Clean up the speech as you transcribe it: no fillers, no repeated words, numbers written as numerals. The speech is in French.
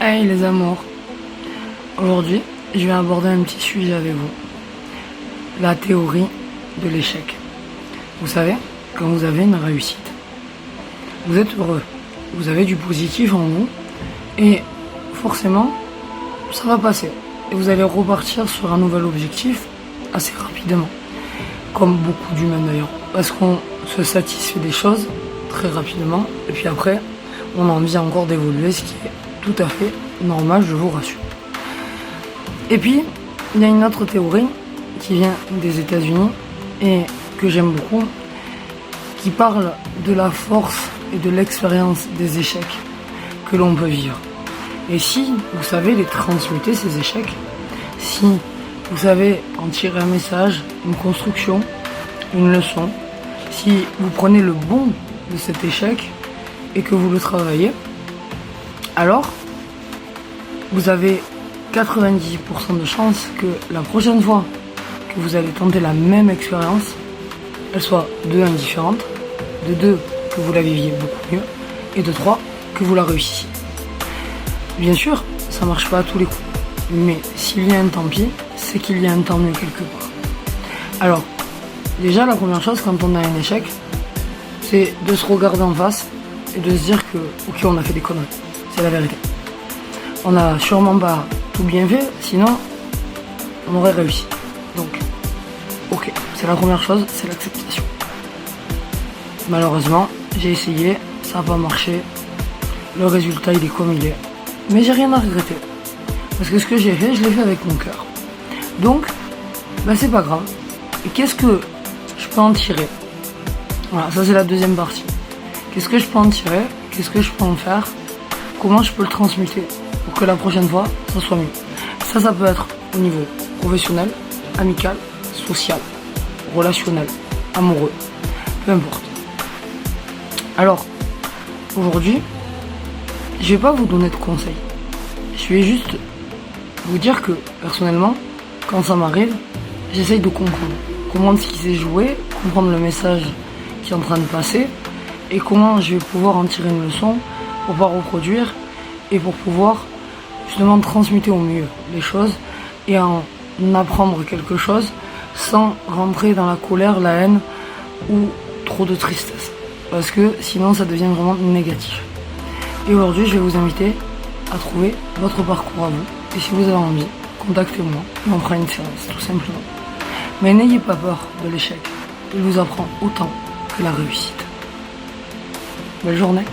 Hey les amours, aujourd'hui je vais aborder un petit sujet avec vous, la théorie de l'échec. Vous savez, quand vous avez une réussite, vous êtes heureux, vous avez du positif en vous et forcément ça va passer et vous allez repartir sur un nouvel objectif assez rapidement, comme beaucoup d'humains d'ailleurs, parce qu'on se satisfait des choses très rapidement et puis après on a envie encore d'évoluer, ce qui est tout à fait normal, je vous rassure. Et puis, il y a une autre théorie qui vient des États-Unis et que j'aime beaucoup, qui parle de la force et de l'expérience des échecs que l'on peut vivre. Et si vous savez les transmuter, ces échecs, si vous savez en tirer un message, une construction, une leçon, si vous prenez le bon de cet échec et que vous le travaillez, alors vous avez 90% de chances que la prochaine fois que vous allez tenter la même expérience, elle soit de 1 différente, de 2 que vous la viviez beaucoup mieux, et de 3 que vous la réussissiez. Bien sûr, ça marche pas à tous les coups, mais s'il y a un tant pis, c'est qu'il y a un tant mieux quelque part. Alors, déjà la première chose quand on a un échec, c'est de se regarder en face et de se dire que, ok, on a fait des conneries, c'est la vérité. On n'a sûrement pas tout bien fait, sinon on aurait réussi. Donc, ok, c'est la première chose, c'est l'acceptation. Malheureusement, j'ai essayé, ça n'a pas marché. Le résultat, il est comme il est. Mais j'ai rien à regretter. Parce que ce que j'ai fait, je l'ai fait avec mon cœur. Donc, c'est pas grave. Et qu'est-ce que je peux en tirer? Voilà, ça c'est la deuxième partie. Qu'est-ce que je peux en tirer? Qu'est-ce que je peux en faire? Comment je peux le transmuter pour que la prochaine fois, ça soit mieux? Ça peut être au niveau professionnel, amical, social, relationnel, amoureux, peu importe. Alors, aujourd'hui, je vais pas vous donner de conseils. Je vais juste vous dire que, personnellement, quand ça m'arrive, j'essaye de comprendre ce qui s'est joué, comprendre le message qui est en train de passer, et comment je vais pouvoir en tirer une leçon pour pouvoir reproduire et pour pouvoir justement transmuter au mieux les choses et en apprendre quelque chose sans rentrer dans la colère, la haine ou trop de tristesse. Parce que sinon ça devient vraiment négatif. Et aujourd'hui je vais vous inviter à trouver votre parcours à vous. Et si vous avez envie, contactez-moi et on fera une séance tout simplement. Mais n'ayez pas peur de l'échec. Il vous apprend autant que la réussite. Belle journée.